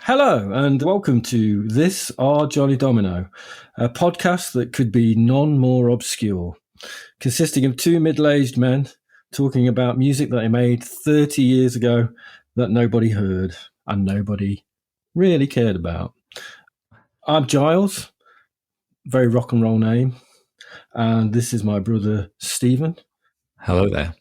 Hello and welcome to This Our Johnny Domino, a podcast that could be none more obscure, consisting of two middle-aged men talking about music that they made 30 years ago that nobody heard and nobody really cared about. I'm Giles, very rock and roll name, and this is my brother Stephen. Hello there.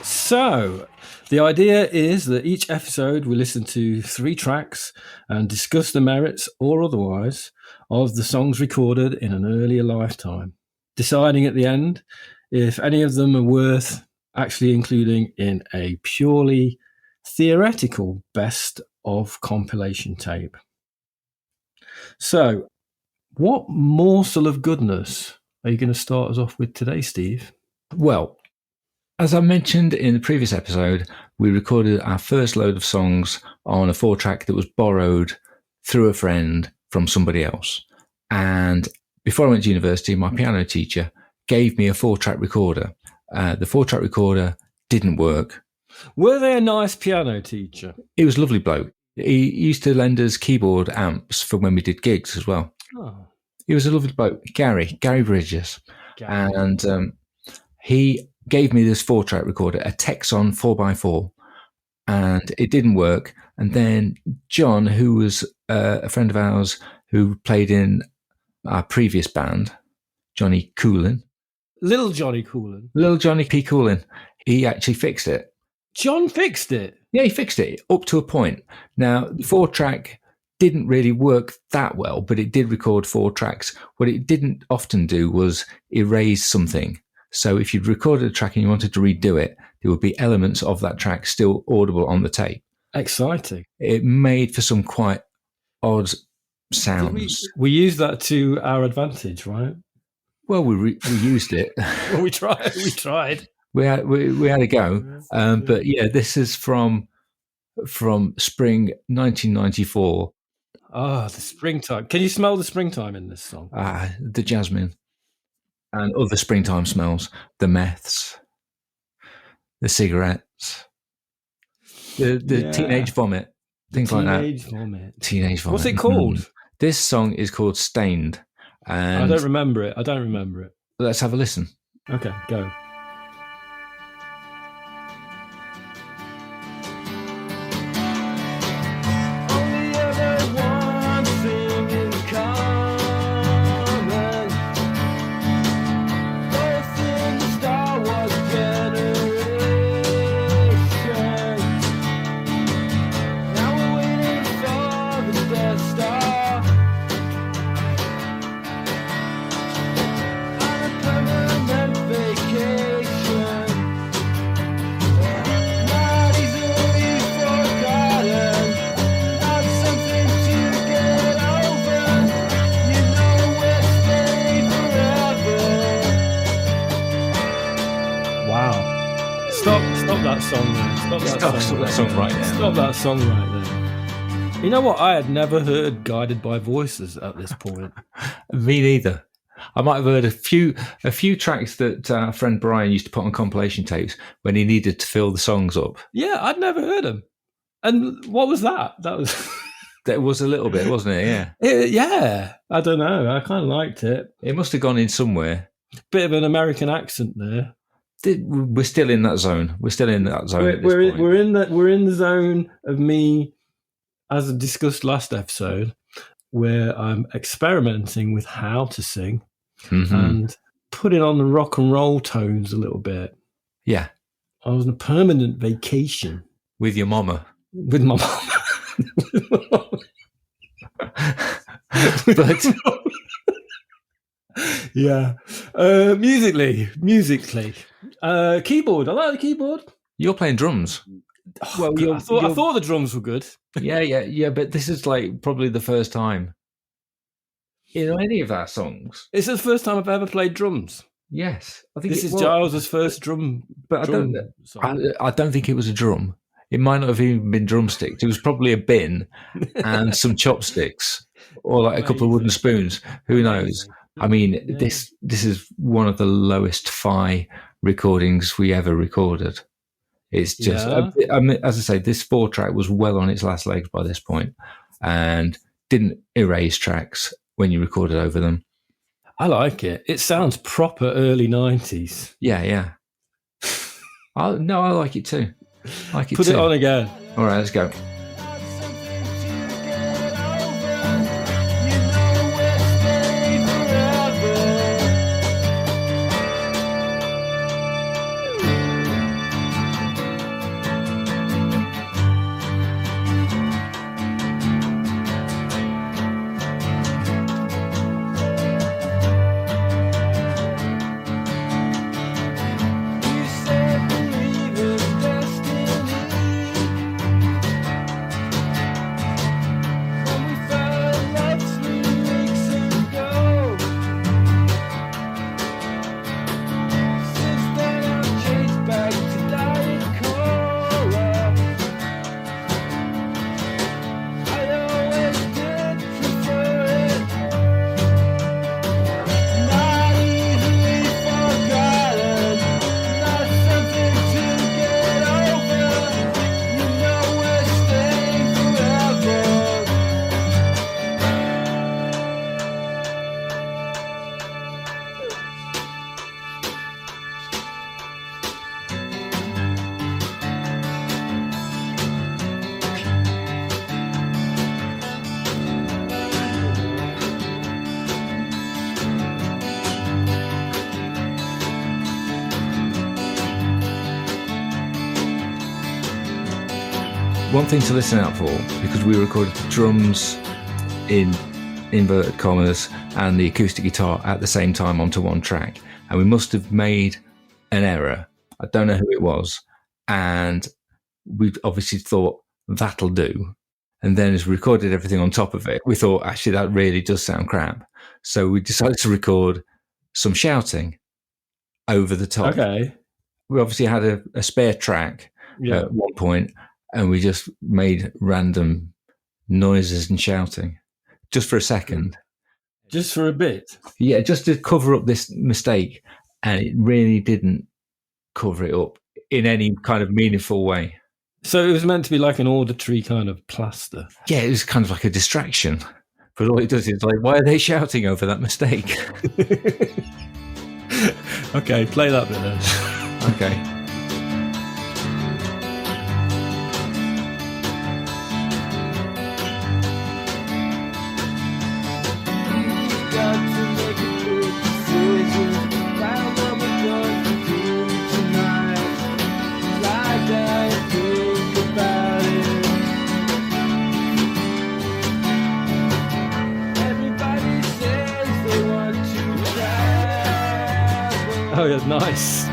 So, the idea is that each episode we listen to 3 tracks and discuss the merits or otherwise of the songs recorded in an earlier lifetime, deciding at the end if any of them are worth actually including in a purely theoretical best of compilation tape. So, what morsel of goodness are you going to start us off with today, Steve? Well, as I mentioned in the previous episode, we recorded our first load of songs on a 4-track that was borrowed through a friend from somebody else. And before I went to university, my piano teacher gave me a 4-track recorder. The 4-track recorder didn't work. Were they a nice piano teacher? He was a lovely bloke. He used to lend us keyboard amps for when we did gigs as well. Oh. He was a lovely bloke, Gary Bridges. Gary. And he gave me this 4-track recorder, a Texon 4x4, and it didn't work. And then John, who was a friend of ours who played in our previous band, Johnny Coolin. Little Johnny Coolin. Little Johnny P. Coolin. He actually fixed it. John fixed it? Yeah, he fixed it up to a point. Now, the 4-track didn't really work that well, but it did record 4 tracks. What it didn't often do was erase something. So if you'd recorded a track and you wanted to redo it, there would be elements of that track still audible on the tape. Exciting. It made for some quite odd sounds. We used that to our advantage, right? Well, we used it. Well, we tried. We had a go. But yeah, this is from spring 1994. Ah, the springtime. Can you smell the springtime in this song? The jasmine. And other springtime smells, the meths, the cigarettes, the teenage vomit, things like that. Teenage vomit. What's it called? This song is called Stained. And I don't remember it. Let's have a listen. Okay, go. Stop that song right there. You know what? I had never heard Guided by Voices at this point. Me neither. I might have heard a few tracks that our friend Brian used to put on compilation tapes when he needed to fill the songs up. Yeah, I'd never heard them. And what was that? That was a little bit, wasn't it? Yeah. Yeah. I don't know. I kind of liked it. It must have gone in somewhere. Bit of an American accent there. We're still in that zone. We're in the zone of me, as I discussed last episode, where I'm experimenting with how to sing and putting on the rock and roll tones a little bit. Yeah. I was on a permanent vacation. With your mama. With my mama. But yeah. Musically. Keyboard. I like the keyboard. You're playing drums. Oh, well, I thought the drums were good. Yeah. But this is like probably the first time in any of our songs. It's the first time I've ever played drums. Yes, I think This is Giles's first drum. But song. I don't think it was a drum. It might not have even been drumsticks. It was probably a bin and some chopsticks, or like a couple of wooden spoons. Who knows? I mean, this is one of the lowest fi recordings we ever recorded. It's just, I mean, as I say, this 4-track was well on its last legs by this point, and didn't erase tracks when you recorded over them. I like it. It sounds proper early 90s. Yeah. I like it too. Put it on again. All right, let's go. One thing to listen out for, because we recorded the drums in inverted commas and the acoustic guitar at the same time onto one track, and we must have made an error. I don't know who it was, and we obviously thought that'll do. And then as we recorded everything on top of it, we thought actually that really does sound crap. So we decided to record some shouting over the top. Okay. We obviously had a spare track at one point, and we just made random noises and shouting just for a second. Just for a bit? Yeah, just to cover up this mistake. And it really didn't cover it up in any kind of meaningful way. So it was meant to be like an auditory kind of plaster? Yeah, it was kind of like a distraction. But all it does is like, why are they shouting over that mistake? Okay, play that bit then. Okay. Oh, yeah, nice.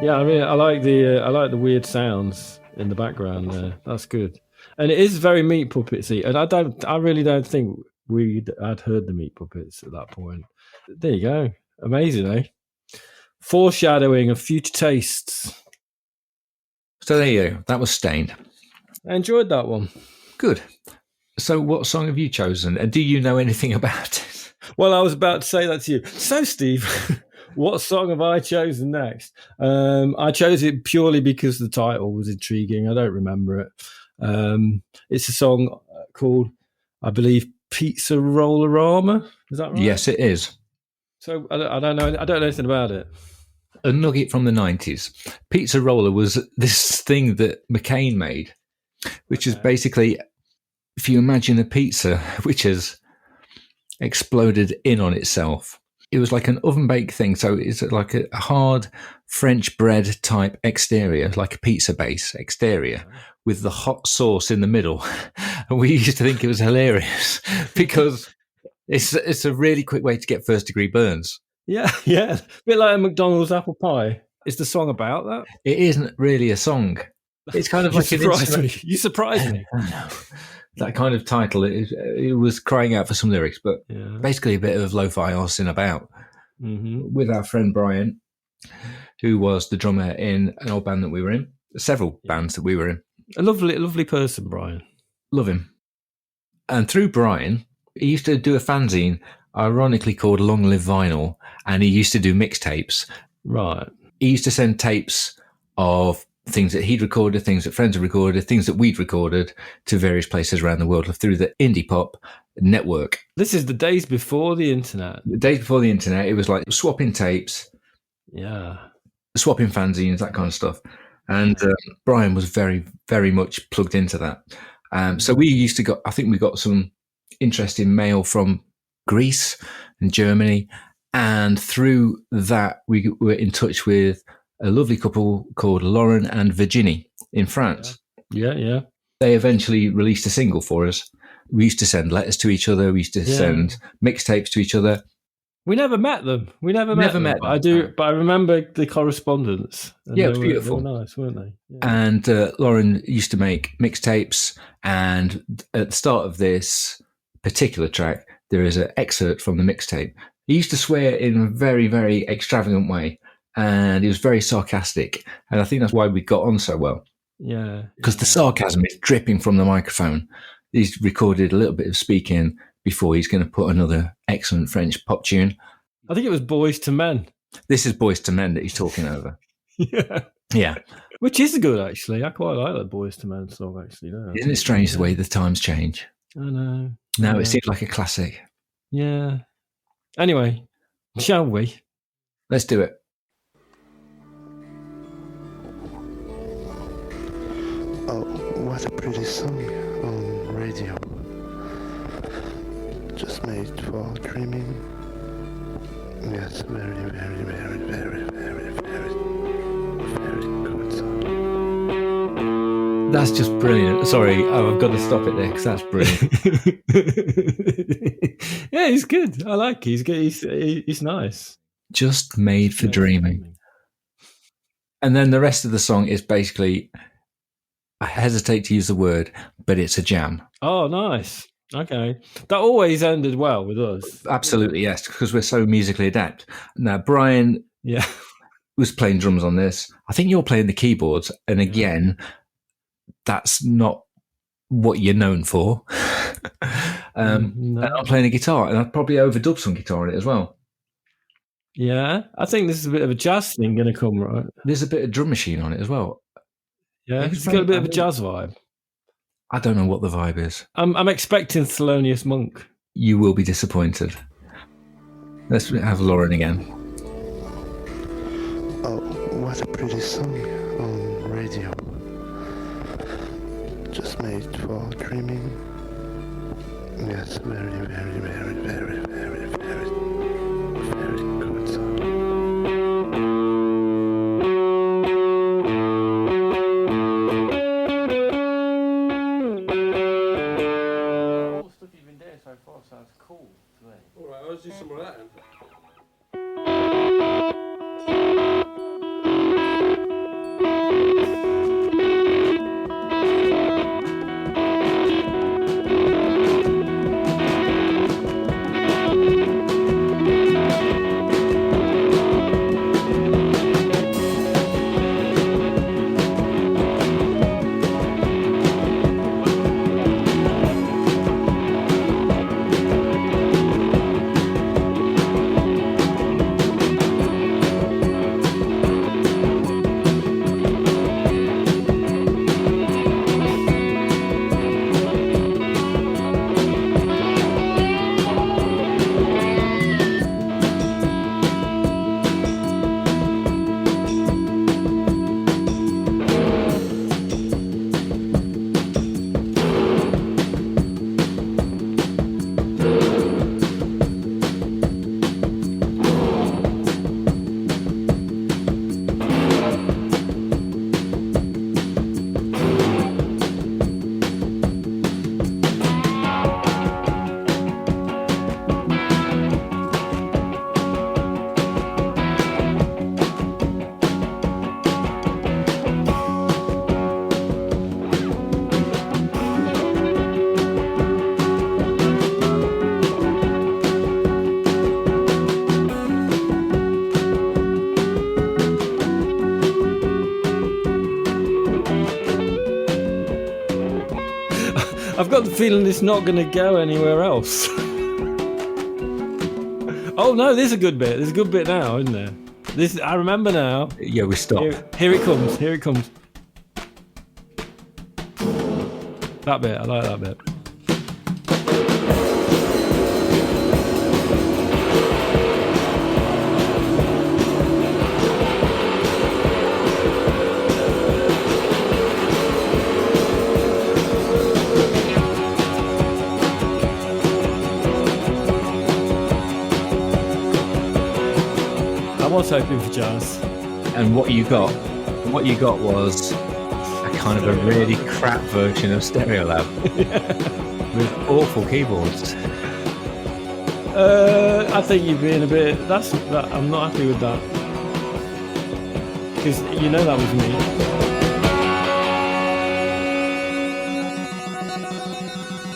Yeah, I mean, I like the weird sounds in the background there. That's good, and it is very Meat Puppetsy. And I really don't think I'd heard the Meat Puppets at that point. There you go, amazing, eh? Foreshadowing of future tastes. So there you go. That was Stained. I enjoyed that one. Good. So what song have you chosen? And do you know anything about it? Well, I was about to say that to you. So, Steve, What song have I chosen next? I chose it purely because the title was intriguing. I don't remember it. It's a song called, I believe, Pizza Rollerama. Is that right? Yes, it is. So I don't know. I don't know anything about it. A nugget from the 90s. Pizza Roller was this thing that McCain made, which is basically, if you imagine a pizza which has exploded in on itself. It was like an oven-baked thing, so it's like a hard French bread type exterior, like a pizza base exterior, with the hot sauce in the middle. And we used to think it was hilarious because it's a really quick way to get first-degree burns. Yeah. A bit like a McDonald's apple pie. Is the song about that? It isn't really a song. It's kind of like an instrument. You surprised me. That kind of title, it was crying out for some lyrics, but basically a bit of lo-fi arsin about with our friend Brian, who was the drummer in an old band that we were in, several bands that we were in. A lovely person, Brian. Love him. And through Brian, he used to do a fanzine, ironically called Long Live Vinyl, and he used to do mixtapes. Right. He used to send tapes of things that he'd recorded, things that friends had recorded, things that we'd recorded to various places around the world through the Indiepop network. This is the days before the internet. The days before the internet, it was like swapping tapes, swapping fanzines, that kind of stuff. And Brian was very, very much plugged into that. So we used to go, I think we got some interesting mail from Greece and Germany. And through that, we were in touch with a lovely couple called Lauren and Virginie in France. Yeah. They eventually released a single for us. We used to send letters to each other. We used to send mixtapes to each other. We never met them. But I remember the correspondence. Yeah, it was beautiful. They were nice, weren't they? Yeah. And Lauren used to make mixtapes. And at the start of this particular track, there is an excerpt from the mixtape. He used to swear in a very, very extravagant way. And he was very sarcastic. And I think that's why we got on so well. Yeah. Because the sarcasm is dripping from the microphone. He's recorded a little bit of speaking before he's going to put another excellent French pop tune. I think it was Boys to Men. This is Boys to Men that he's talking over. Yeah. Which is good, actually. I quite like that Boys to Men song, actually. Isn't it strange the way the times change? I know. No, it seems like a classic. Yeah. Anyway, shall we? Let's do it. Oh, what a pretty song on radio. Just made for dreaming. Yes, very, very, very, very, very, very, very good song. That's just brilliant. Sorry, I've got to stop it there because that's brilliant. Yeah, he's good. I like it. He's good. He's nice. Just made for dreaming. And then the rest of the song is basically, I hesitate to use the word, but it's a jam. Oh, nice. Okay. That always ended well with us. Absolutely, yes, because we're so musically adept. Now, Brian was playing drums on this. I think you're playing the keyboards. And again, that's not what you're known for. No. And I'm playing a guitar, and I'd probably overdub some guitar on it as well. Yeah, I think this is a bit of a jazz thing going to come, right? There's a bit of drum machine on it as well. Yeah, it's got a bit of a jazz vibe. I don't know what the vibe is. I'm expecting Thelonious Monk. You will be disappointed. Let's have Lauren again. Oh, what a pretty song on radio. Just made for dreaming. Yes, very, very, very, very, very, very, very good song. All the stuff you've been doing so far sounds cool to me. All right, I'll do some of that then. I've got the feeling it's not going to go anywhere else. Oh no, there's a good bit. There's a good bit now, isn't there? This I remember now. Yeah, we stop. Here it comes. Here it comes. That bit. I like that bit. I was hoping for jazz. And what you got was a kind of a really crap version of Stereolab with awful keyboards. I think you're being a bit. I'm not happy with that because you know that was me.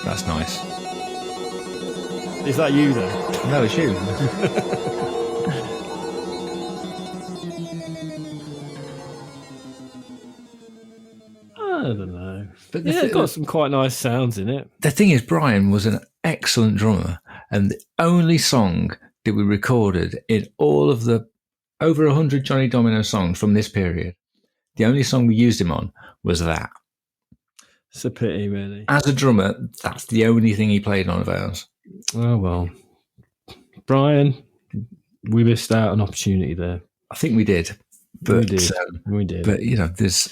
That's nice. Is that you then? No, it's you. I don't know. But Yeah, it's got some quite nice sounds in it. The thing is, Brian was an excellent drummer, and the only song that we recorded in all of the over 100 Johnny Domino songs from this period, the only song we used him on was that. It's a pity, really. As a drummer, that's the only thing he played on of ours. Oh, well. Brian, we missed out an opportunity there. I think we did. But, we did. But, you know, there's...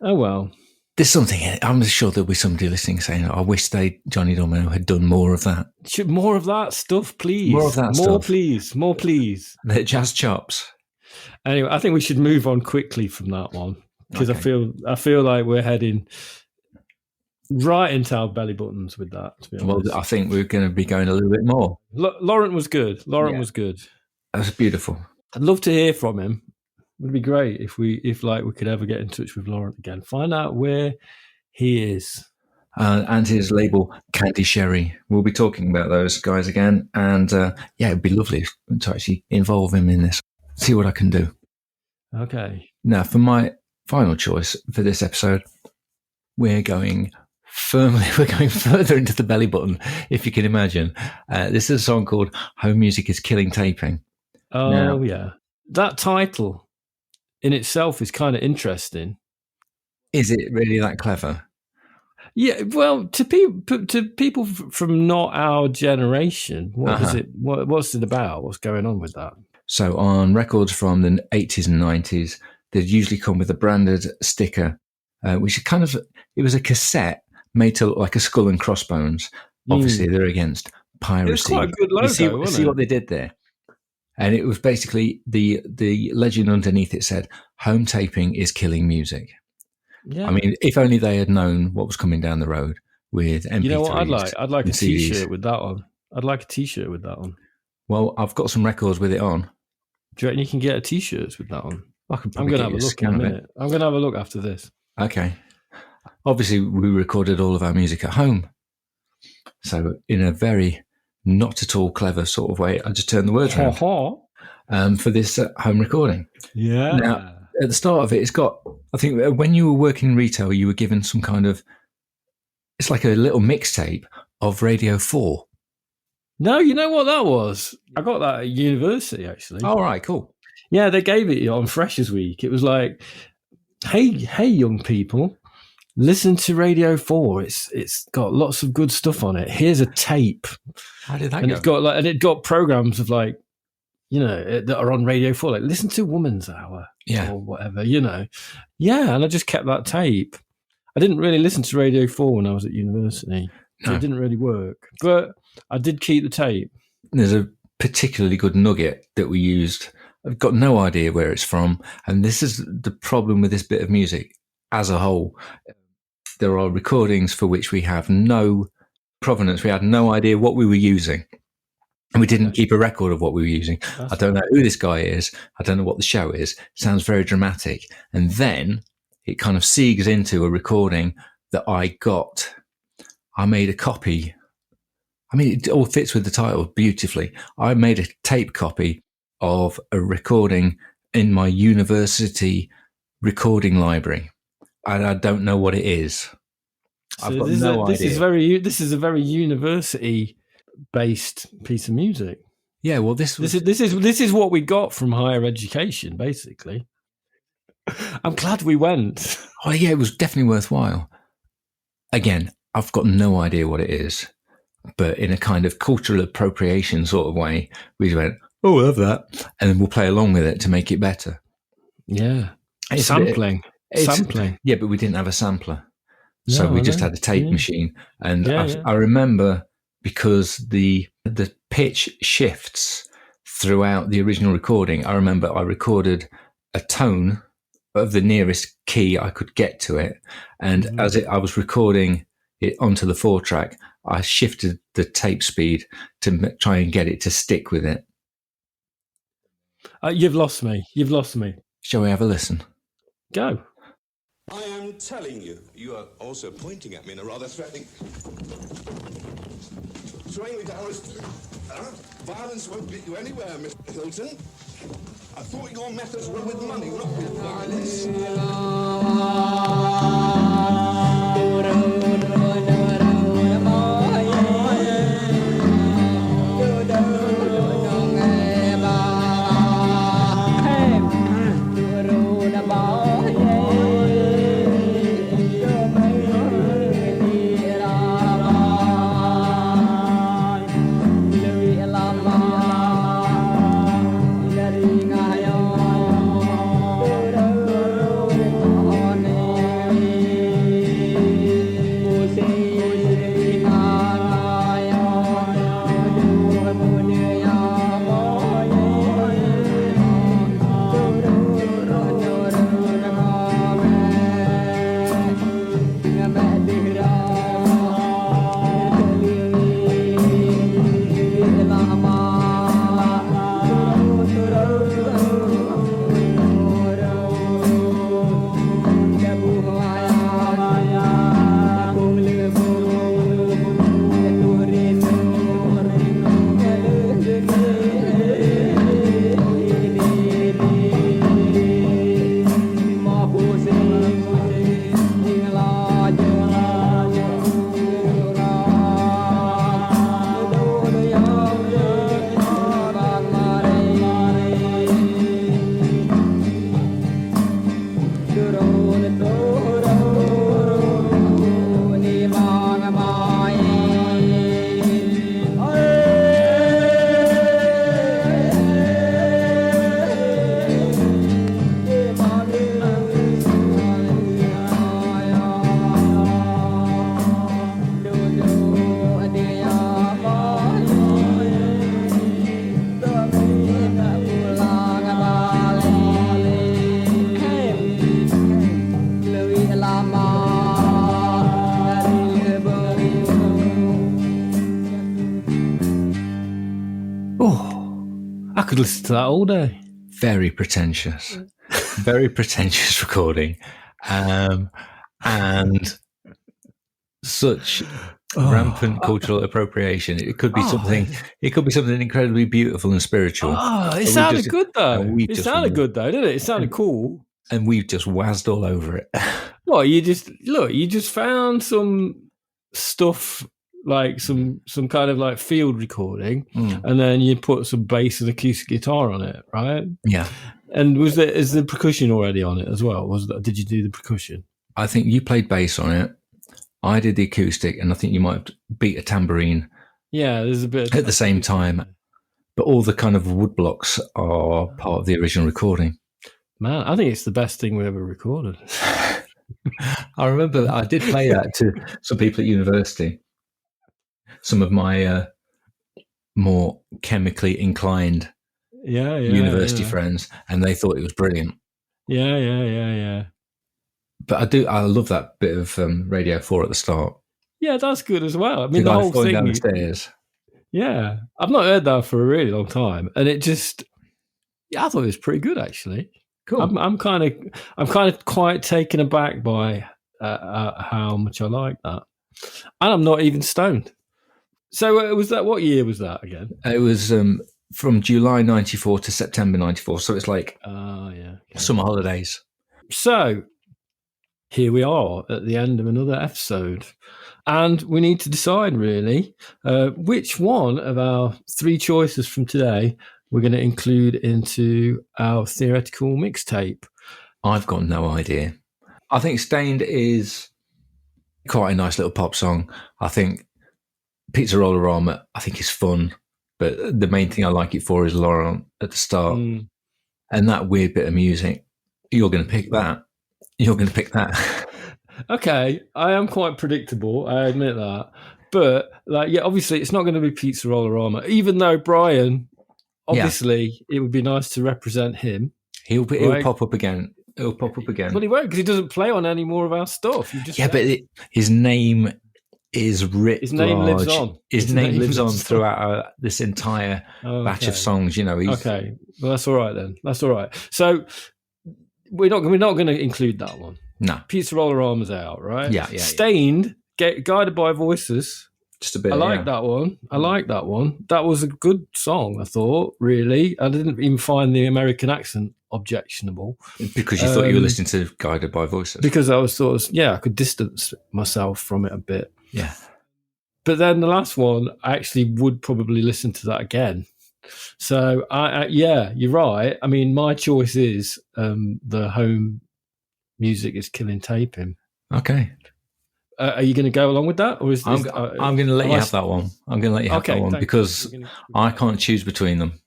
Oh, well. There's something, I'm sure there'll be somebody listening saying, I wish Johnny Domino had done more of that. More of that stuff, please. More of that stuff. More, please. More, please. The jazz chops. Anyway, I think we should move on quickly from that one because okay. I feel like we're heading right into our belly buttons with that, to be honest. Well, I think we're going to be going a little bit more. Laurent was good. Laurent was good. That was beautiful. I'd love to hear from him. It would be great if we could ever get in touch with Laurent again. Find out where he is. And his label, Candy Sherry. We'll be talking about those guys again. And it'd be lovely to actually involve him in this. See what I can do. Okay. Now, for my final choice for this episode, we're going further into the belly button, if you can imagine. This is a song called Home Music is Killing Taping. Oh, yeah. That title in itself is kind of interesting. Is it really that clever? Yeah, well, to people from not our generation, is it? What's it about? What's going on with that? So on records from the 80s and 90s, they'd usually come with a branded sticker, which it was a cassette made to look like a skull and crossbones. Obviously, they're against Piracy. It's quite a good logo, see what they did there? And it was basically the legend underneath it said, "Home taping is killing music." Yeah. I mean, if only they had known what was coming down the road with MP3s. You know what I'd like? I'd like a T-shirt with that on. I'd like a T-shirt with that on. Well, I've got some records with it on. Do you reckon you can get a T-shirt with that on? I'm going to have a look in a minute. I'm going to have a look after this. Okay. Obviously, we recorded all of our music at home. So in a very not at all clever sort of way, I just turned the words around for this home recording. Yeah. Now, at the start of it, it's got, I think when you were working in retail, you were given some kind of, it's like a little mixtape of Radio 4. No, you know what that was? I got that at university, actually. All right, cool. Yeah, they gave it on Freshers Week. It was like, hey, young people, listen to Radio 4. It's got lots of good stuff on it. Here's a tape. How did that go? It got programs of like, you know, that are on Radio 4. Like, listen to Woman's Hour, or whatever. You know, yeah. And I just kept that tape. I didn't really listen to Radio 4 when I was at university. So it didn't really work, but I did keep the tape. There's a particularly good nugget that we used. I've got no idea where it's from, and this is the problem with this bit of music as a whole. There are recordings for which we have no provenance. We had no idea what we were using. And we didn't keep a record of what we were using. I don't know who this guy is. I don't know what the show is. It sounds very dramatic. And then it kind of segues into a recording that I got. I made a copy. I mean, it all fits with the title beautifully. I made a tape copy of a recording in my university recording library. And I don't know what it is. I've got no idea. This is a very university based piece of music. Yeah, well, this is what we got from higher education, basically. I'm glad we went. Oh, yeah, it was definitely worthwhile. Again, I've got no idea what it is, but in a kind of cultural appropriation sort of way, we went, oh, we'll have that, and then we'll play along with it to make it better. Yeah. Sampling. Yeah, but we didn't have a sampler. So we just had a tape machine. And I remember, because the pitch shifts throughout the original recording, I remember I recorded a tone of the nearest key I could get to it. And I was recording it onto the 4-track, I shifted the tape speed to try and get it to stick with it. You've lost me. Shall we have a listen? Go. I am telling you, you are also pointing at me in a rather threatening... Throwing me down as... violence won't get you anywhere, Mr. Hilton. I thought your methods were with money, not with violence. I could listen to that all day. Very pretentious. Very pretentious recording. And such rampant cultural appropriation. It could be something incredibly beautiful and spiritual. It sounded good though. It sounded good though, didn't it? It sounded cool. And we've just wazzed all over it. Well, you just found some stuff, like some kind of like field recording, and then you put some bass and acoustic guitar on it, right? Yeah. And is the percussion already on it as well? Did you do the percussion? I think you played bass on it. I did the acoustic, and I think you might beat a tambourine. Yeah, there's a bit at the same time. But all the kind of wood blocks are part of the original recording. Man, I think it's the best thing we ever recorded. I remember I did play that to some people at university. Some of my more chemically inclined university friends, and they thought it was brilliant. Yeah. But I love that bit of Radio 4 at the start. Yeah, that's good as well. I mean, the whole thing. Down the stairs. Yeah, I've not heard that for a really long time, and it just, I thought it was pretty good actually. Cool. I'm kind of quite taken aback by how much I like that, and I'm not even stoned. So was that, what year was that again? It was from July 94 to September 94. So it's like summer holidays. So here we are at the end of another episode. And we need to decide, really, which one of our 3 choices from today we're going to include into our theoretical mixtape. I've got no idea. I think Stained is quite a nice little pop song. I think Pizza Rollerama, I think, is fun. But the main thing I like it for is Laurent at the start. And that weird bit of music. You're going to pick that. You're going to pick that. Okay, I am quite predictable, I admit that. But, obviously it's not going to be Pizza Rollerama, even though Brian, obviously, it would be nice to represent him. He'll pop up again. He'll pop up again. Well, he won't, because he doesn't play on any more of our stuff. His name is writ His name large. lives on. His name lives on throughout this entire batch of songs. Okay, well, that's all right then. That's all right. So we're not going to include that one. No. Pizza Rollerama's out, right? Yeah. Stained, Guided by Voices. Just a bit. I like that one. That was a good song, I thought, really. I didn't even find the American accent objectionable. Because you thought you were listening to Guided by Voices. Because I was sort of, I could distance myself from it a bit. Yeah. But then the last one, I actually would probably listen to that again. So, you're right. I mean, my choice is the Home Music is Killing Taping. Okay. Are you going to go along with that, or I'm going to let you have that one. I'm going to let you have that one because I can't choose between them.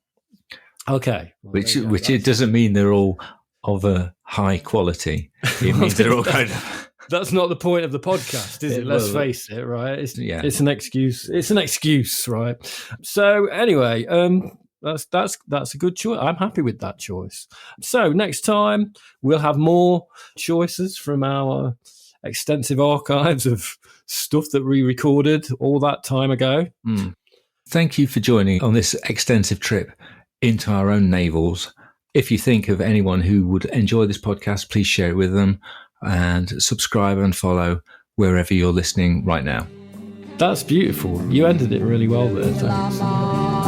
Okay, well, which it doesn't mean they're all of a high quality. It means they're all kind of. That's not the point of the podcast, is it? Let's face it, right? It's an excuse. It's an excuse, right? So anyway, that's a good choice. I'm happy with that choice. So next time we'll have more choices from our extensive archives of stuff that we recorded all that time ago. Thank you for joining on this extensive trip into our own navels. If you think of anyone who would enjoy this podcast, please share it with them and subscribe and follow wherever you're listening right now. That's beautiful. You ended it really well there. Thanks.